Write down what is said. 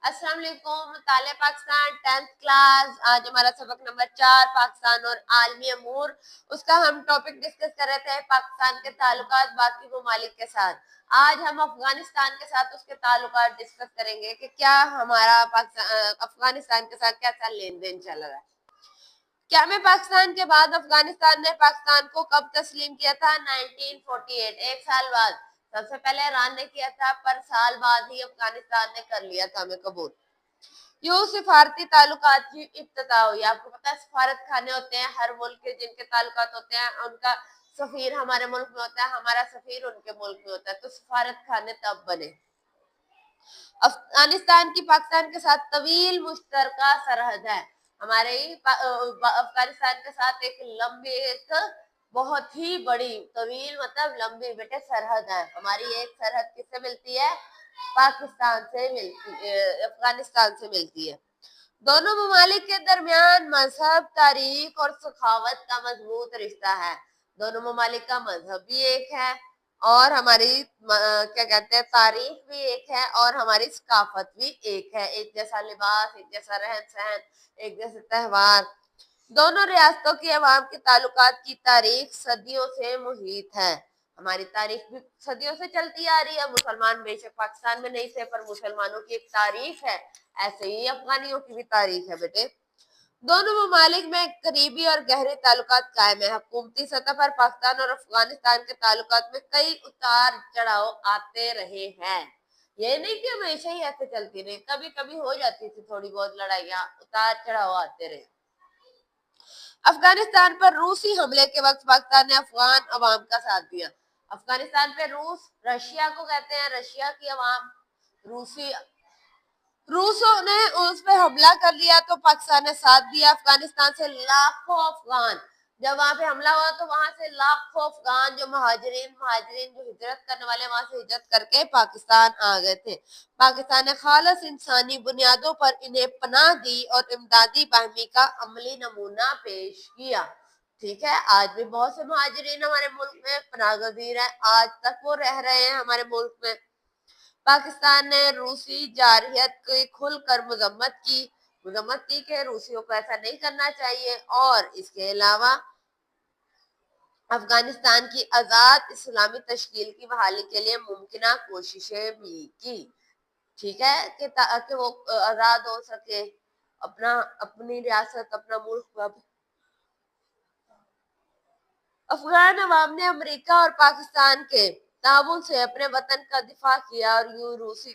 السلام علیکم، مطالعہ پاکستان 10th کلاس۔ آج ہمارا سبق نمبر 4 پاکستان اور عالمی امور۔ اس کا ہم ٹاپک ڈسکس کر رہے تھے پاکستان کے تعلقات باقی ممالک کے ساتھ۔ آج ہم افغانستان کے ساتھ اس کے تعلقات ڈسکس کریں گے کہ کیا ہمارا افغانستان کے ساتھ کیسا لین دین چل رہا ہے۔ قیام پاکستان کے بعد افغانستان نے پاکستان کو کب تسلیم کیا تھا؟ 1948، ایک سال بعد۔ سب سے پہلے ایران نے کیا تھا، پر سال بعد ہی افغانستان نے کر لیا تھا ہمیں قبول۔ یوں سفارتی تعلقات کی ابتدا ہوئی۔ آپ کو پتا ہے سفارت خانے ہوتے ہیں ہر ملک کے، جن کے تعلقات ہوتے ہیں، ان کا سفیر ہمارے ملک میں ہوتا ہے، ہمارا سفیر ان کے ملک میں ہوتا ہے، تو سفارت خانے تب بنے۔ افغانستان کی پاکستان کے ساتھ طویل مشترکہ سرحد ہے۔ ہمارے افغانستان کے ساتھ ایک بہت ہی بڑی طویل مطلب لمبی بیٹے سرحد ہے۔ ہماری ایک سرحد کس سے ملتی ہے؟ پاکستان سے ملتی ہے، افغانستان سے ملتی ہے۔ دونوں ممالک کے درمیان مذہب، تاریخ اور سخاوت کا مضبوط رشتہ ہے۔ دونوں ممالک کا مذہب بھی ایک ہے اور ہماری کیا کہتے ہیں تاریخ بھی ایک ہے اور ہماری ثقافت بھی ایک ہے، ایک جیسا لباس، ایک جیسا رہن سہن، ایک جیسے تہوار۔ دونوں ریاستوں کی عوام کے تعلقات کی تاریخ صدیوں سے محیط ہے۔ ہماری تاریخ بھی صدیوں سے چلتی آ رہی ہے۔ مسلمان بے شک پاکستان میں نہیں تھے، پر مسلمانوں کی ایک تاریخ ہے، ایسے ہی افغانیوں کی بھی تاریخ ہے بیٹے۔ دونوں ممالک میں قریبی اور گہرے تعلقات قائم ہیں۔ حکومتی سطح پر پاکستان اور افغانستان کے تعلقات میں کئی اتار چڑھاؤ آتے رہے ہیں۔ یہ نہیں کہ ہمیشہ ہی ایسے چلتی رہی، کبھی کبھی ہو جاتی تھی تھوڑی بہت لڑائیاں، اتار چڑھاؤ آتے رہے۔ افغانستان پر روسی حملے کے وقت پاکستان نے افغان عوام کا ساتھ دیا۔ افغانستان پہ رشیا کو کہتے ہیں، رشیا کی عوام، روسوں نے اس پہ حملہ کر لیا تو پاکستان نے ساتھ دیا۔ افغانستان سے لاکھوں افغان، جب وہاں پہ حملہ ہوا تو وہاں سے لاکھوں افغان جو مہاجرین جو ہجرت کرنے والے وہاں سے ہجرت کر کے پاکستان آ گئے تھے۔ پاکستان نے خالص انسانی بنیادوں پر انہیں پناہ دی اور امدادی باہمی کا عملی نمونہ پیش کیا۔ ٹھیک ہے، آج بھی بہت سے مہاجرین ہمارے ملک میں پناہ گزین ہیں، آج تک وہ رہ رہے ہیں ہمارے ملک میں۔ پاکستان نے روسی جارحیت کی کھل کر مذمت کی کہ روسیوں کو ایسا نہیں کرنا چاہیے، اور اس کے علاوہ افغانستان کی آزاد اسلامی تشکیل کی بحالی کے لیے ممکنہ کوششیں بھی کی۔ ٹھیک ہے، کہ تاکہ وہ آزاد ہو سکے، اپنی ریاست، اپنا ملک۔ افغان عوام نے امریکہ اور پاکستان کے تعاون سے اپنے وطن کا دفاع کیا اور یوں روسی